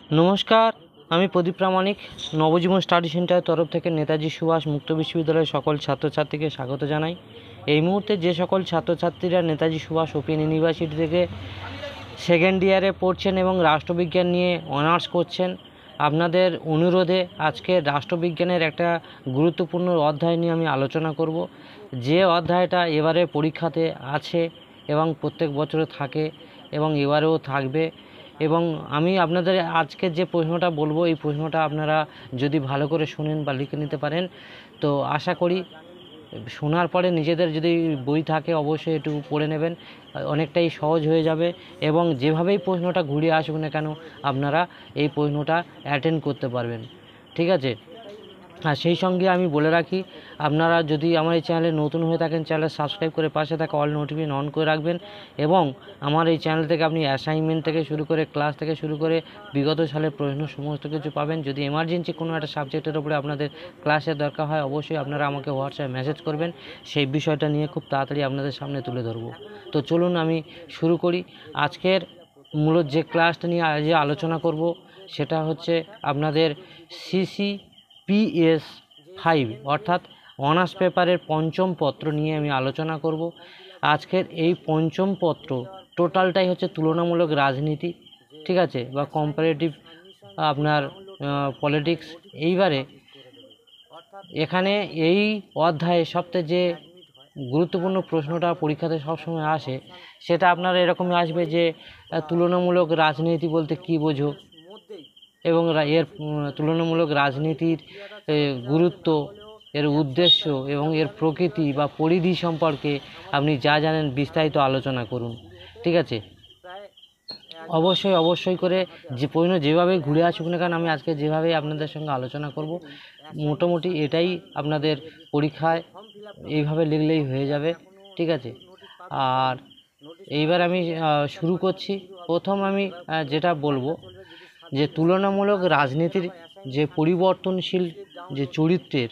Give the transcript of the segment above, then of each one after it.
নমস্কার, আমি প্রদীপ প্রামাণিক নবজীবন স্টাডি সেন্টারের তরফ থেকে নেতাজি সুভাষ মুক্ত বিশ্ববিদ্যালয়ের সকল ছাত্রছাত্রীকে স্বাগত জানাই। এই মুহূর্তে যে সকল ছাত্রছাত্রীরা নেতাজি সুভাষ ওপেন ইউনিভার্সিটি থেকে সেকেন্ড ইয়ারে পড়ছেন এবং রাষ্ট্রবিজ্ঞান নিয়ে অনার্স করছেন, আপনাদের অনুরোধে আজকে রাষ্ট্রবিজ্ঞানের একটা গুরুত্বপূর্ণ অধ্যায় নিয়ে আমি আলোচনা করব। যে অধ্যায়টা এবারে পরীক্ষাতে আছে এবং প্রত্যেক বছরে থাকে এবং এবারেও থাকবে। এবং আমি আপনাদের আজকে যে প্রশ্নটা বলবো, এই প্রশ্নটা আপনারা যদি ভালো করে শুনেন বা লিখে নিতে পারেন, তো আশা করি শোনার পরে নিজেদের যদি বই থাকে অবশ্যই একটু পড়ে নেবেন, অনেকটাই সহজ হয়ে যাবে। এবং যেভাবেই প্রশ্নটা ঘুরিয়ে আসুক না কেন, আপনারা এই প্রশ্নটা অ্যাটেন্ড করতে পারবেন। ঠিক আছে? আর সেই সঙ্গে আমি বলে রাখি, আপনারা যদি আমার এই চ্যানেলে নতুন হয়ে থাকেন, চ্যানেল সাবস্ক্রাইব করে পাশে থাকা অল নোটিফিকেশন অন করে রাখবেন। এবং আমার এই চ্যানেল থেকে আপনি অ্যাসাইনমেন্ট থেকে শুরু করে ক্লাস থেকে শুরু করে বিগত সালের প্রশ্ন সমস্ত কিছু পাবেন। যদি এমার্জেন্সি কোনো একটা সাবজেক্টের উপরে আপনাদের ক্লাসের দরকার হয়, অবশ্যই আপনারা আমাকে হোয়াটসঅ্যাপে মেসেজ করবেন, সেই বিষয়টা নিয়ে খুব তাড়াতাড়ি আপনাদের সামনে তুলে ধরবো। তো চলুন আমি শুরু করি। আজকের মূলত যে ক্লাসটা নিয়ে আজ আলোচনা করব সেটা হচ্ছে আপনাদের CCPS 5 অর্থাৎ অনার্স পেপারের পঞ্চম পত্র নিয়ে আমি আলোচনা করব। আজকের এই পঞ্চম পত্র টোটালটাই হচ্ছে তুলনামূলক রাজনীতি, ঠিক আছে, বা কম্পারেটিভ আপনার পলিটিক্স। এইবারে এখানে এই অধ্যায়ে সবথেকে যে গুরুত্বপূর্ণ প্রশ্নটা পরীক্ষাতে সবসময় আসে, সেটা আপনার এরকমই আসবে যে তুলনামূলক রাজনীতি বলতে কী বোঝো, এবং এর তুলনামূলক রাজনীতির গুরুত্ব, এর উদ্দেশ্য এবং এর প্রকৃতি বা পরিধি সম্পর্কে আপনি যা জানেন বিস্তারিত আলোচনা করুন। ঠিক আছে? অবশ্যই করে যে প্রশ্ন যেভাবে ঘুরে আসুক না কারণ আমি আজকে যেভাবে আপনাদের সঙ্গে আলোচনা করব, মোটামুটি এটাই আপনাদের পরীক্ষায় এইভাবে লিখলেই হয়ে যাবে। ঠিক আছে? আর এইবার আমি শুরু করছি। প্রথম আমি যেটা বলবো যে তুলনামূলক রাজনীতির যে পরিবর্তনশীল যে চরিত্রের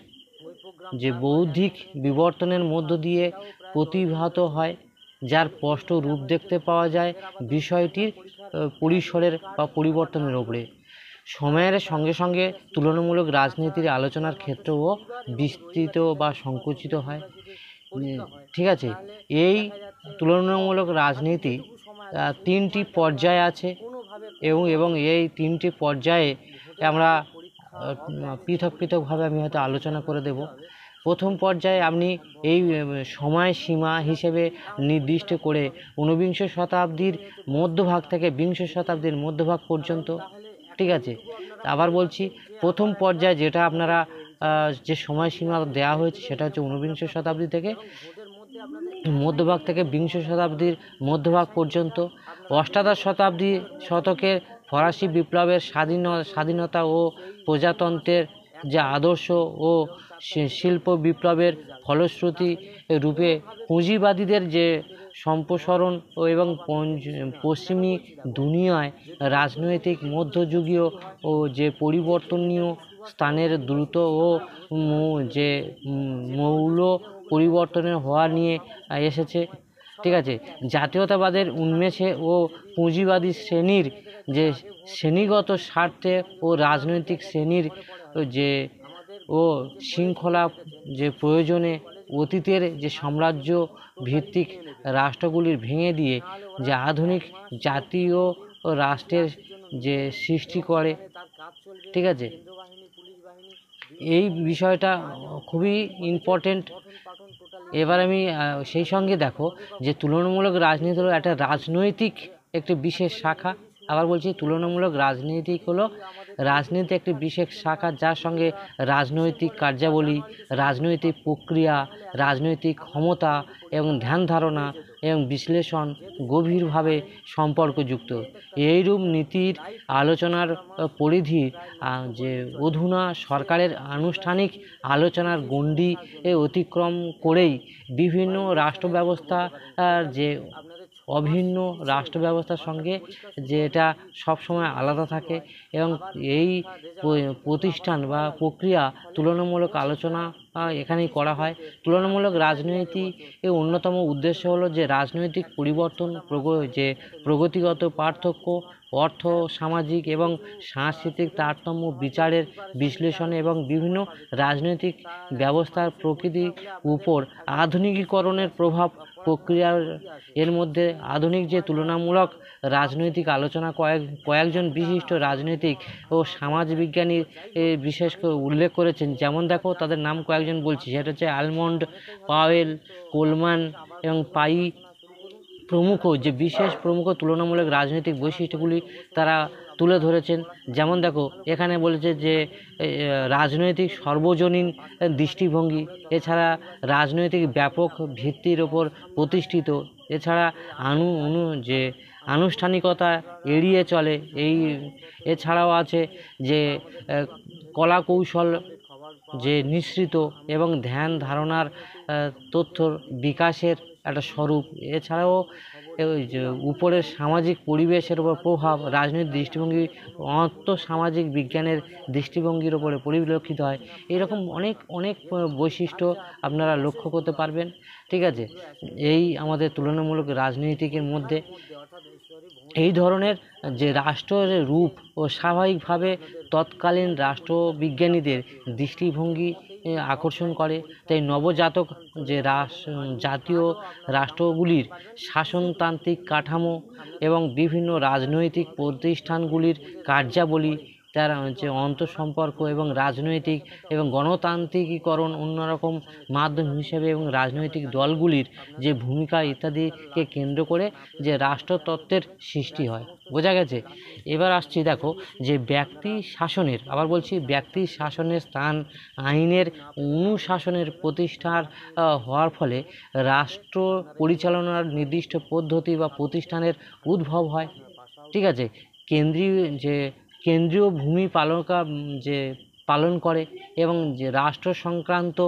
যে বৌদ্ধিক বিবর্তনের মধ্য দিয়ে প্রতিভাত হয়, যার স্পষ্ট রূপ দেখতে পাওয়া যায় বিষয়টির পরিসরের বা পরিবর্তনের ওপরে। সময়ের সঙ্গে সঙ্গে তুলনামূলক রাজনীতির আলোচনার ক্ষেত্রেও বিস্তৃত বা সংকুচিত হয়। ঠিক আছে? এই তুলনামূলক রাজনীতি তিনটি পর্যায় আছে এবং এই তিনটি পর্যায়ে আমরা পৃথকভাবে আমি হয়তো আলোচনা করে দেব। প্রথম পর্যায়ে আপনি এই সময়সীমা হিসেবে নির্দিষ্ট করে ঊনবিংশ শতাব্দীর মধ্যভাগ থেকে বিংশ শতাব্দীর মধ্যভাগ পর্যন্ত। ঠিক আছে? আবার বলছি, প্রথম পর্যায়ে যেটা আপনারা যে সময়সীমা দেওয়া হয়েছে সেটা হচ্ছে ঊনবিংশ শতাব্দী থেকে মধ্যভাগ থেকে বিংশ শতাব্দীর মধ্যভাগ পর্যন্ত। অষ্টাদশ শতকের ফরাসি বিপ্লবের স্বাধীনতা ও প্রজাতন্ত্রের যে আদর্শ ও শিল্প বিপ্লবের ফলশ্রুতি রূপে পুঁজিবাদীদের যে সম্প্রসারণ এবং পশ্চিমী দুনিয়ায় রাজনৈতিক মধ্যযুগীয় ও যে পরিবর্তনীয় স্থানের দ্রুত ও যে মৌল পরিবর্তনের হওয়া নিয়ে এসেছে। ঠিক আছে? জাতীয়তাবাদের উন্মেষে ও পুঁজিবাদী শ্রেণীর যে শ্রেণীগত স্বার্থে ও রাজনৈতিক শ্রেণীর যে ও শৃঙ্খলা যে প্রয়োজনে অতীতের যে সাম্রাজ্য ভিত্তিক রাষ্ট্রগুলির ভেঙে দিয়ে যে আধুনিক জাতীয় রাষ্ট্রের যে সৃষ্টি করে। ঠিক আছে? এই বিষয়টা খুবই ইম্পর্টেন্ট। এবার আমি সেই সঙ্গে দেখো যে তুলনামূলক রাজনীতি হলো একটা রাজনৈতিক একটি বিশেষ শাখা। আবার বলছি, তুলনামূলক রাজনীতি হলো রাজনীতি একটি বিশেষ শাখা, যার সঙ্গে রাজনৈতিক কার্যাবলী, রাজনৈতিক প্রক্রিয়া, রাজনৈতিক ক্ষমতা এবং ধ্যান ধারণা এবং বিশ্লেষণ গভীরভাবে সম্পর্কযুক্ত। এইরূপ নীতির আলোচনার পরিধি যে অধুনা সরকারের আনুষ্ঠানিক আলোচনার গণ্ডি অতিক্রম করেই বিভিন্ন রাষ্ট্র ব্যবস্থা যে অভিন্ন রাষ্ট্র ব্যবস্থার সঙ্গে যে এটা সবসময় আলাদা থাকে এবং এই প্রতিষ্ঠান বা প্রক্রিয়া তুলনামূলক আলোচনা এখানেই করা হয়। তুলনামূলক রাজনীতি এর অন্যতম উদ্দেশ্য হলো যে রাজনৈতিক পরিবর্তন যে প্রগতিগত পার্থক্য অর্থ, সামাজিক এবং সাংস্কৃতিক তারতম্য বিচারের বিশ্লেষণে এবং বিভিন্ন রাজনৈতিক ব্যবস্থার প্রকৃতির উপর আধুনিকীকরণের প্রভাব প্রক্রিয়ার এর মধ্যে আধুনিক যে তুলনামূলক রাজনৈতিক আলোচনা কয়েকজন বিশিষ্ট রাজনৈতিক ও সমাজবিজ্ঞানী বিশেষ করে উল্লেখ করেছেন। যেমন দেখো তাদের নাম কয়েকজন বলছি, সেটা হচ্ছে আলমন্ড, পাওয়েল, কোলম্যান এবং পাই প্রমুখ, যে বিশেষ প্রমুখ তুলনামূলক রাজনৈতিক বৈশিষ্ট্যগুলি তারা তুলে ধরেছেন। যেমন দেখো এখানে বলেছে যে রাজনৈতিক সর্বজনীন দৃষ্টিভঙ্গি, এছাড়া রাজনৈতিক ব্যাপক ভিত্তির ওপর প্রতিষ্ঠিত, এছাড়া যে আনুষ্ঠানিকতা এড়িয়ে চলে, এছাড়াও আছে যে কলা কৌশল যে নিঃসৃত এবং ধ্যান ধারণার তথ্যর বিকাশের একটা স্বরূপ। এছাড়াও ওই যে উপরের সামাজিক পরিবেশের উপর প্রভাব রাজনৈতিক দৃষ্টিভঙ্গি সামাজিক বিজ্ঞানের দৃষ্টিভঙ্গির উপরে পরিলক্ষিত হয়। এরকম অনেক অনেক বৈশিষ্ট্য আপনারা লক্ষ্য করতে পারবেন। ঠিক আছে, এই আমাদের তুলনামূলক রাজনীতিকের মধ্যে এই ধরনের যে রাষ্ট্রের রূপ ও স্বাভাবিকভাবে তৎকালীন রাষ্ট্রবিজ্ঞানীদের দৃষ্টিভঙ্গি আকর্ষণ করে। তাই নবজাতক যে জাতীয় রাষ্ট্রগুলির শাসনতান্ত্রিক কাঠামো এবং বিভিন্ন রাজনৈতিক প্রতিষ্ঠানগুলির কার্যাবলী, তার যে অন্তঃসম্পর্ক এবং রাজনৈতিক এবং গণতান্ত্রিকীকরণ অন্যরকম মাধ্যম হিসেবে এবং রাজনৈতিক দলগুলির যে ভূমিকা ইত্যাদিকে কেন্দ্র করে যে রাষ্ট্রতত্ত্বের সৃষ্টি হয়। বোঝা গেছে? এবার আসছি দেখো যে ব্যক্তি শাসনের, আবার বলছি ব্যক্তি শাসনের স্থান আইনের অনুশাসনের প্রতিষ্ঠার হওয়ার ফলে রাষ্ট্র পরিচালনার নির্দিষ্ট পদ্ধতি বা প্রতিষ্ঠানের উদ্ভব হয়। ঠিক আছে, কেন্দ্রীয় ভূমি যে পালন করে এবং যে রাষ্ট্র সংক্রান্ত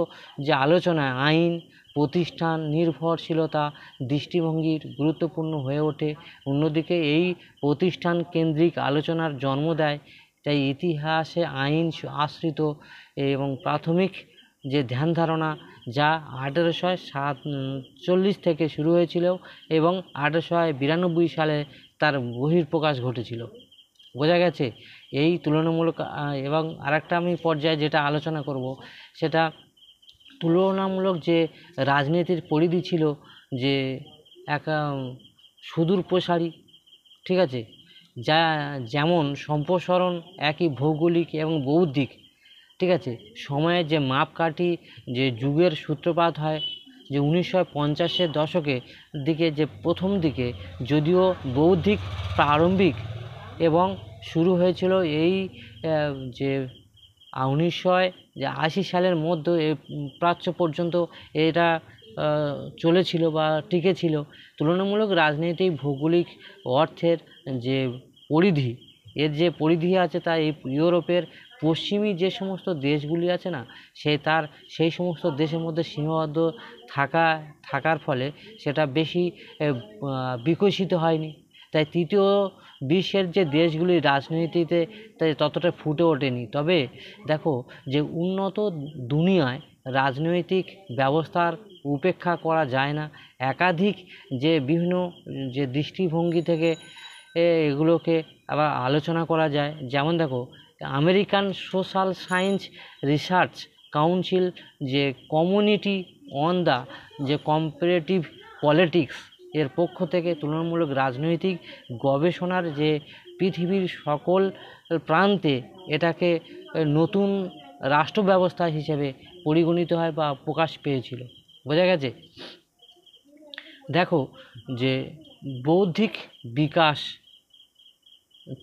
যে আলোচনা আইন প্রতিষ্ঠান নির্ভরশীলতা দৃষ্টিভঙ্গির গুরুত্বপূর্ণ হয়ে ওঠে। অন্যদিকে এই প্রতিষ্ঠান কেন্দ্রিক আলোচনার জন্ম দেয়। তাই ইতিহাসে আইন আশ্রিত এবং প্রাথমিক যে ধ্যান ধারণা যা 1847 থেকে শুরু হয়েছিল এবং 1892 সালে তার বহিঃপ্রকাশ ঘটেছিল। বোঝা গেছে? এই তুলনামূলক এবং আরেকটা আমি পর্যায়ে যেটা আলোচনা করব সেটা তুলনামূলক যে রাজনীতির পরিধি ছিল যে এক সুদূর প্রসারী। ঠিক আছে, যা যেমন সম্প্রসারণ একই ভৌগোলিক এবং বৌদ্ধিক। ঠিক আছে, সময়ের যে মাপকাঠি যে যুগের সূত্রপাত হয় যে 1950-এর দশকের দিকে, যে প্রথম দিকে যদিও বৌদ্ধিক প্রারম্ভিক এবং শুরু হয়েছিল এই যে 1980 সালের মধ্যে প্রাচ্য পর্যন্ত এটা চলেছিল বা টিকেছিল। তুলনামূলক রাজনৈতিক ভৌগোলিক অর্থের যে পরিধি, এর যে পরিধি আছে তা এই ইউরোপের পশ্চিমী যে সমস্ত দেশগুলি আছে না, সেই সমস্ত দেশের মধ্যে সীমাবদ্ধ থাকার ফলে সেটা বেশি বিকশিত হয়নি। তাই তৃতীয় বিশ্বের যে দেশগুলি রাজনীতিতে তাই ততটা ফুটে ওঠেনি। তবে দেখো যে উন্নত দুনিয়ায় রাজনৈতিক ব্যবস্থার উপেক্ষা করা যায় না। একাধিক যে বিভিন্ন যে দৃষ্টিভঙ্গি থেকে এগুলোকে আবার আলোচনা করা যায়। যেমন দেখো American social science research council যে কমিউনিটি অন দ্য যে কম্পারেটিভ পলিটিক্স এর পক্ষ থেকে তুলনামূলক রাজনৈতিক গবেষণার যে পৃথিবীর সকল প্রান্তে এটাকে নতুন রাষ্ট্র ব্যবস্থা হিসেবে পরিগণিত হয় বা প্রকাশ পেয়েছিল। বোঝা গেছে? দেখো যে বৌদ্ধিক বিকাশ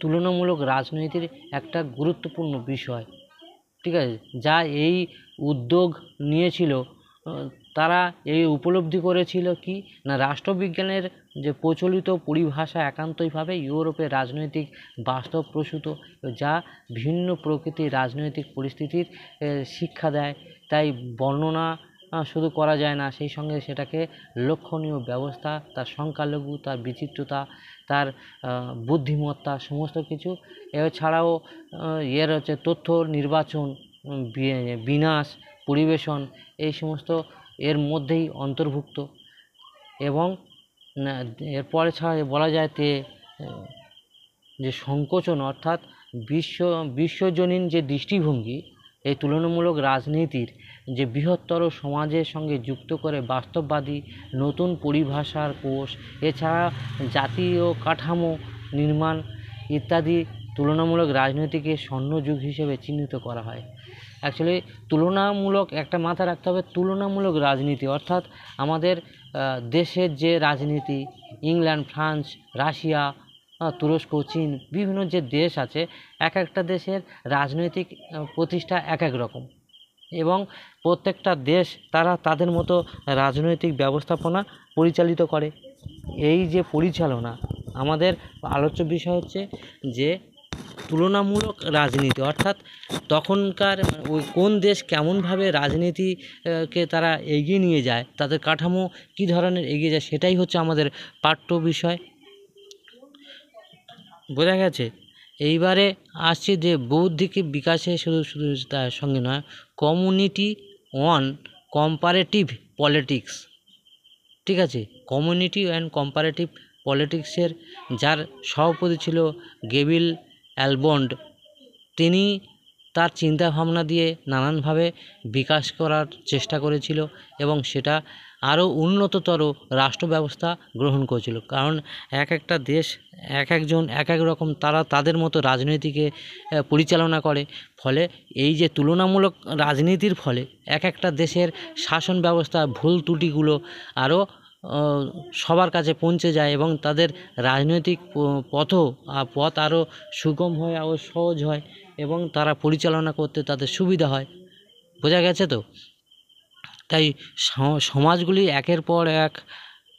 তুলনামূলক রাজনীতির একটা গুরুত্বপূর্ণ বিষয়। ঠিক আছে, যা এই উদ্যোগ নিয়েছিল তারা এই উপলব্ধি করেছিল কি না, রাষ্ট্রবিজ্ঞানের যে প্রচলিত পরিভাষা একান্তইভাবে ইউরোপের রাজনৈতিক বাস্তব প্রসূত, যা ভিন্ন প্রকৃতির রাজনৈতিক পরিস্থিতির শিক্ষা দেয়। তাই বর্ণনা শুধু করা যায় না, সেই সঙ্গে সেটাকে লক্ষণীয় ব্যবস্থা, তার সংখ্যালঘু, তার বিচিত্রতা, তার বুদ্ধিমত্তা সমস্ত কিছু। এছাড়াও এর হচ্ছে তথ্য নির্বাচন, বিন্যাস, পরিবেশন এই সমস্ত এর মধ্যেই অন্তর্ভুক্ত। এবং এরপরে ছাড়া বলা যায় যে সংকোচন অর্থাৎ বিশ্বজনীন যে দৃষ্টিভঙ্গি, এই তুলনামূলক রাজনীতির যে বৃহত্তর সমাজের সঙ্গে যুক্ত করে বাস্তববাদী নতুন পরিভাষার কোষ, এছাড়া জাতীয় কাঠামো নির্মাণ ইত্যাদি তুলনামূলক রাজনীতিকে স্বর্ণযুগ হিসেবে চিহ্নিত করা হয়। অ্যাকচুয়ালি তুলনামূলক একটা মাথায় রাখতে হবে, তুলনামূলক রাজনীতি অর্থাৎ আমাদের দেশের যে রাজনীতি, ইংল্যান্ড, ফ্রান্স, রাশিয়া, তুরস্ক, চীন, বিভিন্ন যে দেশ আছে, এক একটা দেশের রাজনৈতিক প্রতিষ্ঠা এক এক রকম, এবং প্রত্যেকটা দেশ তারা তাদের মতো রাজনৈতিক ব্যবস্থাপনা পরিচালিত করে। এই যে পরিচালনা, আমাদের আলোচ্য বিষয় হচ্ছে যে তুলনামূলক রাজনীতি অর্থাৎ তখনকার ওই কোন দেশ কেমনভাবে রাজনীতিকে তারা এগিয়ে নিয়ে যায়, তাদের কাঠামো কী ধরনের এগিয়ে যায়, সেটাই হচ্ছে আমাদের পাঠ্য বিষয়। বোঝা গেছে? এইবারে আসছে যে বৌদ্ধিক বিকাশে শুধু তার সঙ্গে নয়, কমিউনিটি অন কম্পারেটিভ পলিটিক্স, ঠিক আছে, কমিউনিটি অ্যান্ড কম্পারেটিভ পলিটিক্সের যার সভাপতি ছিল গেভিল অ্যালবন্ড, তিনি তার চিন্তাভাবনা দিয়ে নানানভাবে বিকাশ করার চেষ্টা করেছিল এবং সেটা আরও উন্নততর রাষ্ট্র ব্যবস্থা গ্রহণ করেছিল। কারণ এক একটা দেশ এক একজন এক এক রকম তারা তাদের মতো রাজনীতিকে পরিচালনা করে, ফলে এই যে তুলনামূলক রাজনীতির ফলে এক একটা দেশের শাসন ব্যবস্থা ভুল ত্রুটিগুলো আরও সবার কাছে পৌঁছে যায় এবং তাদের রাজনৈতিক পথ আরও সুগম হয়, আরও সহজ হয় এবং তারা পরিচালনা করতে তাদের সুবিধা হয়। বোঝা গেছে তো? তাই সমাজগুলি একের পর এক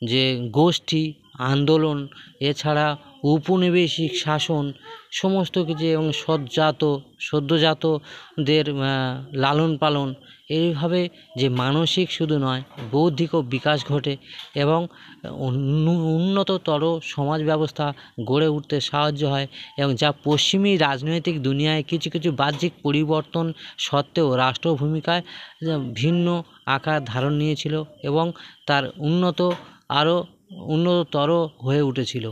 যে গোষ্ঠী আন্দোলন, এছাড়া উপনিবেশিক শাসন, সমস্ত কিছু এবং সদ্যোজাতদের লালন পালন, এইভাবে যে মানসিক শুধু নয় বৌদ্ধিকও বিকাশ ঘটে এবং উন্নততর সমাজ ব্যবস্থা গড়ে উঠতে সাহায্য হয়, এবং যা পশ্চিমী রাজনৈতিক দুনিয়ায় কিছু কিছু বাহ্যিক পরিবর্তন সত্ত্বেও রাষ্ট্র ভূমিকায় ভিন্ন আকার ধারণ নিয়েছিল এবং তার আরও উন্নততর হয়ে উঠেছিল।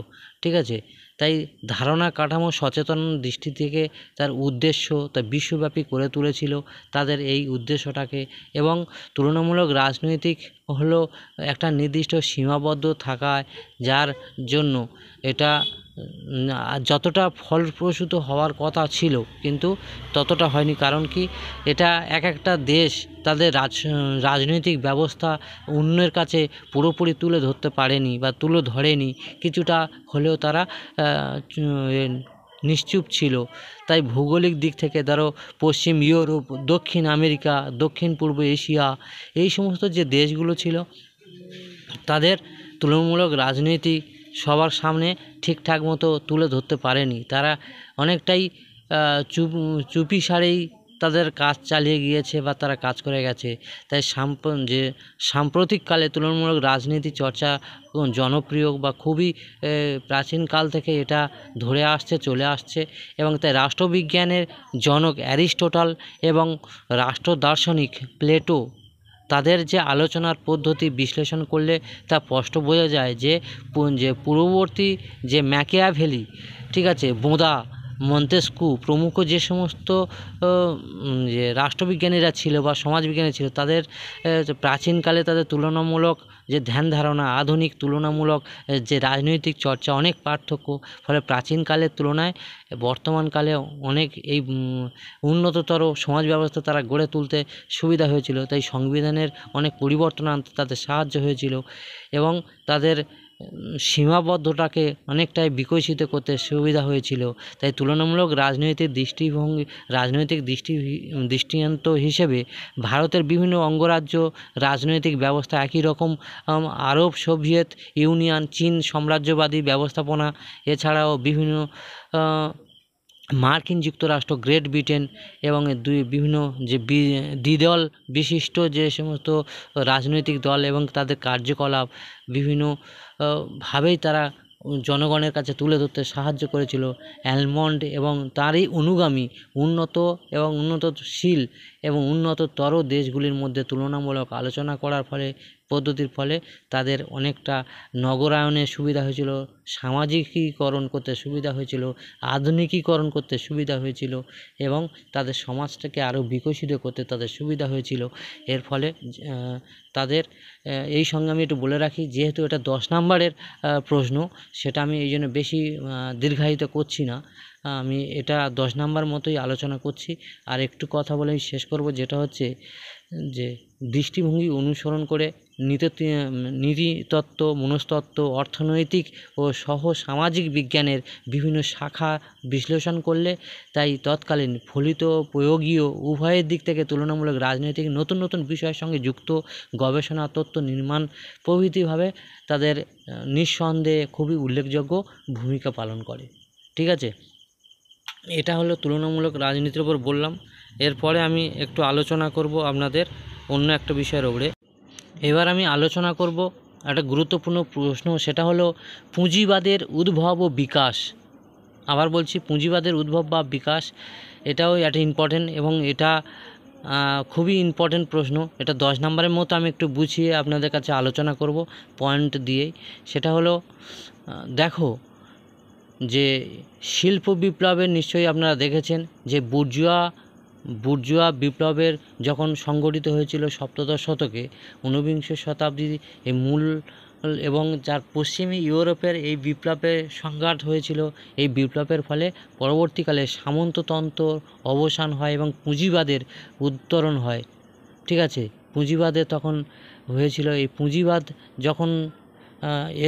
ঠিক আছে? তাই ধারণা কাঠামো সচেতন দৃষ্টি থেকে তার উদ্দেশ্য তা বিশ্বব্যাপী করে তুলেছিল তাদের এই উদ্দেশ্যটাকে, এবং তুলনামূলক রাজনৈতিক হলো একটা নির্দিষ্ট সীমাবদ্ধ থাকায় যার জন্য এটা যতটা ফলপ্রসূ হওয়ার কথা ছিল কিন্তু ততটা হয়নি। কারণ কি, এটা এক একটা দেশ তাদের রাজনৈতিক ব্যবস্থা অন্যের কাছে পুরোপুরি তুলে ধরতে পারেনি বা তুলে ধরেনি, কিছুটা হলেও তারা নিশ্চুপ ছিল। তাই ভৌগোলিক দিক থেকে ধরো পশ্চিম ইউরোপ, দক্ষিণ আমেরিকা, দক্ষিণ পূর্ব এশিয়া, এই সমস্ত যে দেশগুলো ছিল তাদের তুলনামূলক রাজনীতি সবার সামনে ঠিকঠাক মতো তুলে ধরতে পারেনি। তারা অনেকটাই চুপিসারেই তাদের কাজ চালিয়ে গিয়েছে বা তারা কাজ করে গেছে। তাই সাম্প্রতিককালে তুলনামূলক রাজনীতি চর্চা জনপ্রিয় বা খুবই প্রাচীনকাল থেকে এটা ধরে আসছে, চলে আসছে, এবং তাই রাষ্ট্রবিজ্ঞানের জনক অ্যারিস্টটল এবং রাষ্ট্র দার্শনিক প্লেটো তাদের যে আলোচনার পদ্ধতি বিশ্লেষণ করলে তা স্পষ্ট বোঝা যায় যে পূর্ববর্তী যে ম্যাকিয়াভেলি, ঠিক আছে, বোঁদা, মন্তেস্কু প্রমুখ যে সমস্ত যে রাষ্ট্রবিজ্ঞানীরা ছিল বা সমাজবিজ্ঞানী ছিল, তাদের প্রাচীনকালে তাদের তুলনামূলক যে ধ্যান ধারণা, আধুনিক তুলনামূলক যে রাজনৈতিক চর্চা অনেক পার্থক্য, ফলে প্রাচীনকালের তুলনায় বর্তমানকালে অনেক এই উন্নততর সমাজ ব্যবস্থা তারা গড়ে তুলতে সুবিধা হয়েছিল। তাই সংবিধানের অনেক পরিবর্তন আনতে তাদের সাহায্য হয়েছিল এবং তাদের সীমাবদ্ধতাকে অনেকটাই বিকশিত করতে সুবিধা হয়েছিল। তাই তুলনামূলক রাজনৈতিক দৃষ্টান্ত হিসেবে ভারতের বিভিন্ন অঙ্গরাজ্য রাজনৈতিক ব্যবস্থা একই রকম, আরব, সোভিয়েত ইউনিয়ন, চীন সাম্রাজ্যবাদী ব্যবস্থাপনা, এছাড়াও বিভিন্ন মার্কিন যুক্তরাষ্ট্র, গ্রেট ব্রিটেন এবং বিভিন্ন যে দ্বিদল বিশিষ্ট যে সমস্ত রাজনৈতিক দল এবং তাদের কার্যকলাপ বিভিন্নভাবেই তারা জনগণের কাছে তুলে ধরতে সাহায্য করেছিল। অ্যালমন্ড এবং তারই অনুগামী উন্নতশীল এবং উন্নততর দেশগুলির মধ্যে তুলনামূলক আলোচনা করার ফলে পদ্ধতির ফলে তাদের অনেকটা নগরায়নের সুবিধা হয়েছিল, সামাজিকীকরণ করতে সুবিধা হয়েছিল, আধুনিকীকরণ করতে সুবিধা হয়েছিল এবং তাদের সমাজটাকে আরও বিকশিত করতে তাদের সুবিধা হয়েছিল। এর ফলে তাদের এই সঙ্গে আমি একটু বলে রাখি, যেহেতু এটা 10 নম্বরের প্রশ্ন, সেটা আমি এই জন্য বেশি দীর্ঘায়িত করছি না, আমি এটা 10 নম্বর মতোই আলোচনা করছি। আর একটু কথা বলে আমি শেষ করব, যেটা হচ্ছে যে দৃষ্টিভঙ্গি অনুসরণ করে নীতিতত্ত্ব, মনস্তত্ত্ব, অর্থনৈতিক ও সামাজিক বিজ্ঞানের বিভিন্ন শাখা বিশ্লেষণ করলে তাই তৎকালীন ফলিত প্রয়োগীয় উভয়ের দিক থেকে তুলনামূলক রাজনৈতিক নতুন নতুন বিষয়ের সঙ্গে যুক্ত গবেষণা, তত্ত্ব নির্মাণ প্রভৃতিভাবে তাদের নিঃসন্দেহে খুবই উল্লেখযোগ্য ভূমিকা পালন করে। ঠিক আছে, এটা হলো তুলনামূলক রাজনীতির উপর বললাম। এরপরে আমি একটু আলোচনা করব আপনাদের অন্য একটা বিষয়ের উপরে। এবার আমি আলোচনা করব একটা গুরুত্বপূর্ণ প্রশ্ন, সেটা হলো পুঁজিবাদের উদ্ভব ও বিকাশ। আবার বলছি, পুঁজিবাদের উদ্ভব বা বিকাশ, এটাও একটা ইম্পর্টেন্ট এবং এটা খুবই ইম্পর্টেন্ট প্রশ্ন। এটা 10 নম্বরের মতো আমি একটু বুঝিয়ে আপনাদের কাছে আলোচনা করব পয়েন্ট দিয়েই। সেটা হলো দেখো যে শিল্প বিপ্লবের নিশ্চয়ই আপনারা দেখেছেন যে বুর্জুয়া বিপ্লবের যখন সংগঠিত হয়েছিল সপ্তদশ শতকে, ঊনবিংশ শতাব্দীর এই মূল এবং যার পশ্চিমী ইউরোপের এই বিপ্লবের সংঘাত হয়েছিল। এই বিপ্লবের ফলে পরবর্তীকালে সামন্ততন্ত্র অবসান হয় এবং পুঁজিবাদের উত্তরণ হয়। ঠিক আছে, পুঁজিবাদের তখন হয়েছিল, এই পুঁজিবাদ যখন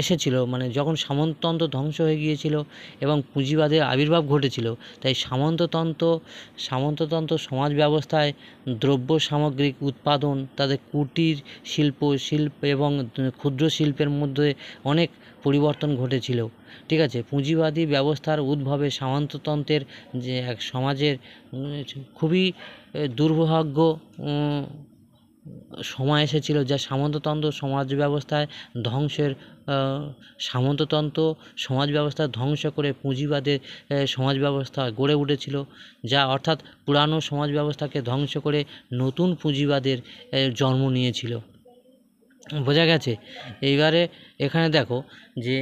এসেছিল, মানে যখন সামন্ততন্ত্র ধ্বংস হয়ে গিয়েছিল এবং পুঁজিবাদের আবির্ভাব ঘটেছিল, তাই সামন্ততন্ত্র সমাজ ব্যবস্থায় দ্রব্য সামগ্রিক উৎপাদন, তাদের কুটির শিল্প এবং ক্ষুদ্র শিল্পের মধ্যে অনেক পরিবর্তন ঘটেছিল। ঠিক আছে, পুঁজিবাদী ব্যবস্থার উদ্ভবে সামন্ততন্ত্রের যে এক সমাজের খুবই দুর্ভাগ্য সময় এসেছিল, যা সামন্ততন্ত্র সমাজ ব্যবস্থায় সামন্ততন্ত্র সমাজ ব্যবস্থা ধ্বংস করে পুঁজিবাদের সমাজ ব্যবস্থা গড়ে উঠেছিল, যা অর্থাৎ পুরানো সমাজ ব্যবস্থাকে ধ্বংস করে নতুন পুঁজিবাদের জন্ম নিয়েছিল। বোঝা গেছে? এইবারে এখানে দেখো যে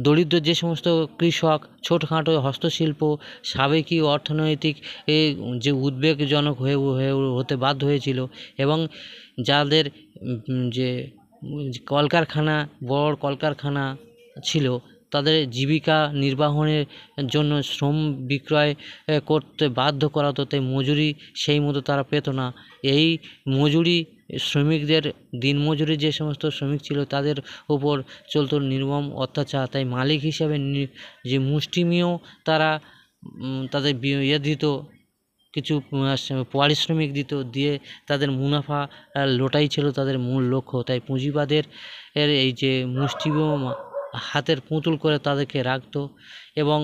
দরিদ্র যে সমস্ত কৃষক, ছোটখাটো হস্তশিল্প সাবেকি অর্থনৈতিক যে উদ্বেগজনক হতে বাধ্য হয়েছিল এবং যাদের যে কলকারখানা, বড় কলকারখানা ছিল, তাদের জীবিকা নির্বাহনের জন্য শ্রম বিক্রয় করতে বাধ্য করাতো, তাই মজুরি সেই মতো তারা পেত না। এই মজুরি শ্রমিকদের, দিনমজুরি যে সমস্ত শ্রমিক ছিল তাদের উপর চলতো নির্মম অত্যাচার। তাই মালিক হিসাবে যে মুষ্টিমেয় তারা তাদের দিত, কিছু পারিশ্রমিক দিত, দিয়ে তাদের মুনাফা লোটাই ছিল তাদের মূল লক্ষ্য। তাই পুঁজিবাদের এই যে মুষ্টিমেয় হাতের পুতুল করে তাদেরকে রাখতো এবং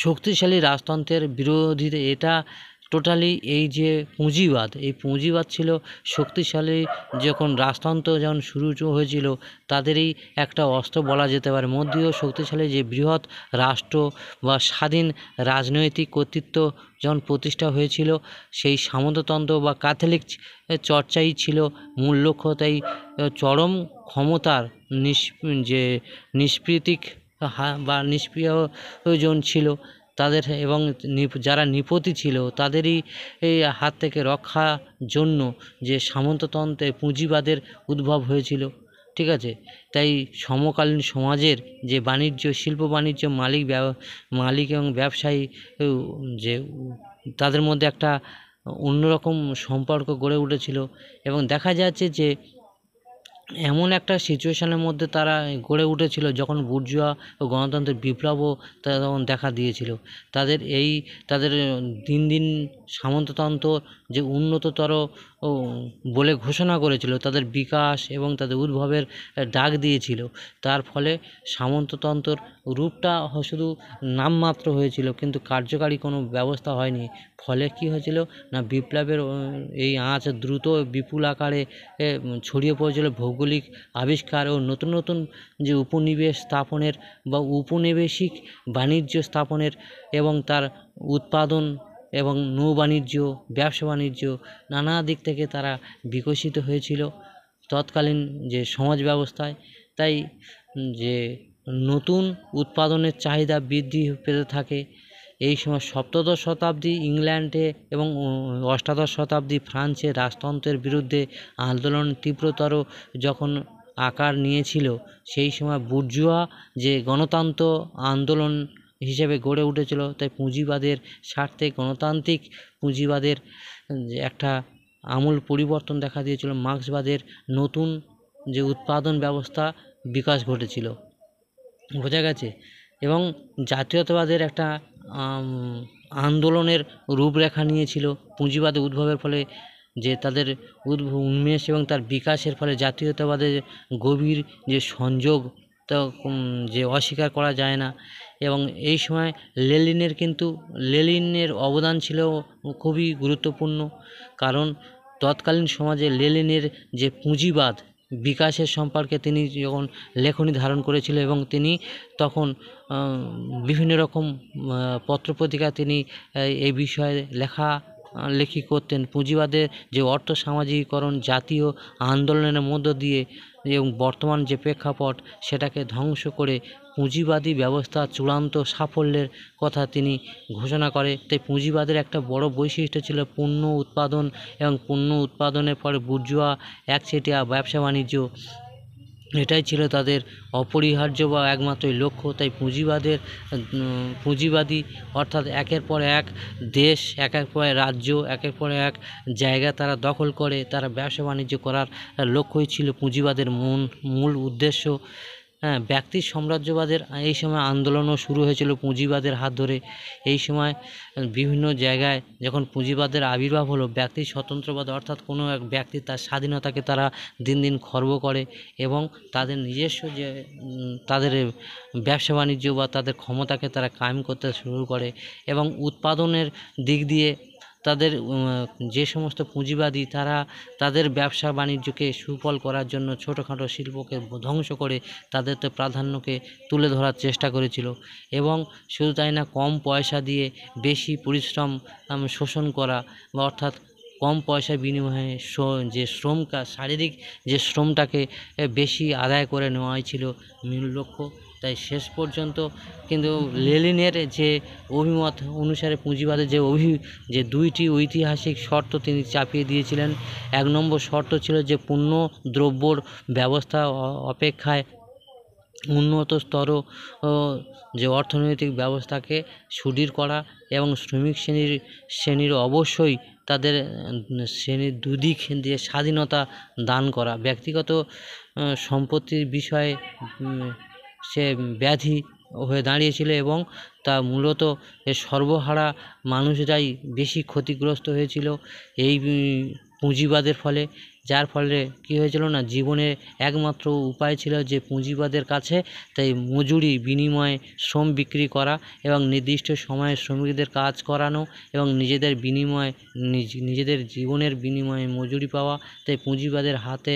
শক্তিশালী রাজতন্ত্রের বিরোধীতে এটা টোটালি এই যে পুঁজিবাদ ছিল শক্তিশালী। যখন রাজতন্ত্র যখন শুরু হয়েছিল, তাদেরই একটা অস্ত্র বলা যেতে পারে। মধ্যেও শক্তিশালী যে বৃহৎ রাষ্ট্র বা স্বাধীন রাজনৈতিক কর্তৃত্ব যখন প্রতিষ্ঠা হয়েছিল, সেই সামন্ততন্ত্র বা ক্যাথলিক চর্চাই ছিল মূল লক্ষ্য। তাই চরম ক্ষমতার নিষ্পৃতিক বা নিষ্প্রিয়জন ছিল তাদের, এবং যারা নৃপতি ছিল তাদেরই এই হাত থেকে রক্ষার জন্য যে সামন্ততন্ত্রে পুঁজিবাদের উদ্ভব হয়েছিল। ঠিক আছে, তাই সমকালীন সমাজের যে শিল্প বাণিজ্য মালিক এবং ব্যবসায়ী যে তাদের মধ্যে একটা অন্যরকম সম্পর্ক গড়ে উঠেছিল এবং দেখা যাচ্ছে যে এমন একটা সিচুয়েশনের মধ্যে তারা গড়ে উঠেছিল যখন বুর্জুয়া ও গণতন্ত্রের বিপ্লবও তখন দেখা দিয়েছিল। তাদের দিন দিন সামন্ততন্ত্র যে উন্নততর বলে ঘোষণা করেছিল, তাদের বিকাশ এবং তাদের উদ্ভবের ডাক দিয়েছিল। তার ফলে সামন্ততন্ত্রর রূপটা শুধু নামমাত্র হয়েছিল, কিন্তু কার্যকারী কোনো ব্যবস্থা হয়নি। ফলে কি হয়েছিল না, বিপ্লবের এই আঁচ দ্রুত বিপুল আকারে ছড়িয়ে পড়েছিল। ভৌগোলিক আবিষ্কার ও নতুন নতুন যে উপনিবেশ স্থাপনের বা উপনিবেশিক বাণিজ্য স্থাপনের এবং তার উৎপাদন এবং নৌ বাণিজ্য, ব্যবসা বাণিজ্য নানা দিক থেকে তারা বিকশিত হয়েছিল তৎকালীন যে সমাজ ব্যবস্থায়। তাই যে নতুন উৎপাদনের চাহিদা বৃদ্ধি পেতে থাকে। এই সময় সপ্তদশ শতাব্দী ইংল্যান্ডে এবং অষ্টাদশ শতাব্দী ফ্রান্সে রাজতন্ত্রের বিরুদ্ধে আন্দোলন তীব্রতর যখন আকার নিয়েছিল, সেই সময় বুর্জোয়া যে গণতন্ত্র আন্দোলন হিসেবে গড়ে উঠেছিল। তাই পুঁজিবাদের স্বার্থে গণতান্ত্রিক পুঁজিবাদের যে একটা আমূল পরিবর্তন দেখা দিয়েছিল। মার্ক্সবাদের নতুন যে উৎপাদন ব্যবস্থা বিকাশ ঘটেছিল, বোঝা গেছে। এবং জাতীয়তাবাদের একটা আন্দোলনের রূপরেখা নিয়েছিল পুঁজিবাদের উদ্ভবের ফলে, যে তাদের উন্মেষ এবং তার বিকাশের ফলে জাতীয়তাবাদের গভীর যে সংযোগ তা যে অস্বীকার করা যায় না। এবং এই সময় লেনিনের অবদান ছিল খুবই গুরুত্বপূর্ণ, কারণ তৎকালীন সমাজে লেনিনের যে পুঁজিবাদ বিকাশের সম্পর্কে তিনি যখন লেখনী ধারণ করেছিল এবং তিনি তখন বিভিন্ন রকম পত্রপত্রিকা তিনি এই বিষয়ে লেখি করতেন। পুঁজিবাদের যে অর্থ সামাজিকীকরণ জাতীয় আন্দোলনের মধ্য দিয়ে এবং বর্তমান যে প্রেক্ষাপট সেটাকে ধ্বংস করে পুঁজিবাদী ব্যবস্থা চূড়ান্ত সাফল্যের কথা তিনি ঘোষণা করে। তাই পুঁজিবাদের একটা বড় বৈশিষ্ট্য ছিল পণ্য উৎপাদন এবং পণ্য উৎপাদনের পরে বুর্জোয়া একচেটিয়া ব্যবসা বাণিজ্য, এটাই ছিল তাদের অপরিহার্য বা একমাত্রই লক্ষ্য। তাই পুঁজিবাদী অর্থাৎ একের পর এক দেশ, একের পর এক রাজ্য, একের পর এক জায়গা তারা দখল করে তারা ব্যবসা বাণিজ্য করার লক্ষ্যই ছিল পুঁজিবাদের মূল উদ্দেশ্য। হ্যাঁ, ব্যক্তি সাম্রাজ্যবাদের এই সময় আন্দোলনও শুরু হয়েছিল পুঁজিবাদের হাত ধরে। এই সময় বিভিন্ন জায়গায় যখন পুঁজিবাদের আবির্ভাব হলো, ব্যক্তি স্বতন্ত্রবাদ অর্থাৎ কোনো এক ব্যক্তি তার স্বাধীনতাকে তারা দিন দিন খর্ব করে এবং তাদের নিজস্ব যে তাদের ব্যবসা বাণিজ্য বা তাদের ক্ষমতাকে তারা কায়েম করতে শুরু করে। এবং উৎপাদনের দিক দিয়ে তাদের যে সমস্ত পুঁজিবাদী তারা তাদের ব্যবসা বাণিজ্যকে সুফল করার জন্য ছোটোখাটো শিল্পকে ধ্বংস করে তাদের তো প্রাধান্যকে তুলে ধরার চেষ্টা করেছিল। এবং শুধু তাই না, কম পয়সা দিয়ে বেশি পরিশ্রম শোষণ করা বা অর্থাৎ কম পয়সার বিনিময়ে যে শারীরিক যে শ্রমটাকে বেশি আদায় করে নেওয়াই ছিল মূল লক্ষ্য। তাই শেষ পর্যন্ত কিন্তু লেনিনের যে অভিমত অনুসারে পুঁজিবাদের যে দুইটি ঐতিহাসিক শর্ত তিনি চাপিয়ে দিয়েছিলেন। 1 নম্বর শর্ত ছিল যে পণ্য দ্রব্যর ব্যবস্থা অপেক্ষায় উন্নত যে অর্থনৈতিক ব্যবস্থাকে সুদৃঢ় করা এবং শ্রমিক শ্রেণীর অবশ্যই তাদের শ্রেণীর দুদিক দিয়ে স্বাধীনতা দান করা। ব্যক্তিগত সম্পত্তির বিষয়ে সে ব্যাধি হয়ে দাঁড়িয়েছিল এবং তা মূলত সর্বহারা মানুষরাই বেশি ক্ষতিগ্রস্ত হয়েছিল এই পুঁজিবাদের ফলে। যার ফলে কী হয়েছিল না, জীবনের একমাত্র উপায় ছিল যে পুঁজিবাদের কাছে তাই মজুরি বিনিময়ে শ্রম বিক্রি করা এবং নির্দিষ্ট সময়ে শ্রমিকদের কাজ করানো এবং নিজেদের জীবনের বিনিময়ে মজুরি পাওয়া। তাই পুঁজিবাদের হাতে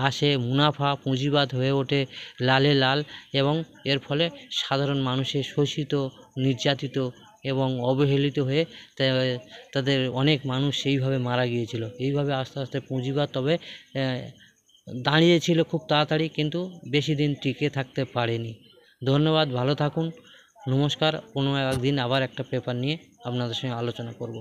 আসে মুনাফা, পুঁজিবাদ হয়ে ওঠে লালে লাল এবং এর ফলে সাধারণ মানুষের শোষিত, নির্যাতিত এবং অবহেলিত হয়ে তাদের অনেক মানুষ সেইভাবে মারা গিয়েছিল। এইভাবে আস্তে আস্তে পুঁজিবাদ তবে দাঁড়িয়েছিল খুব তাড়াতাড়ি, কিন্তু বেশি দিন টিকে থাকতে পারেনি। ধন্যবাদ, ভালো থাকুন, নমস্কার। কোনো একদিন আবার একটা পেপার নিয়ে আপনাদের সঙ্গে আলোচনা করব।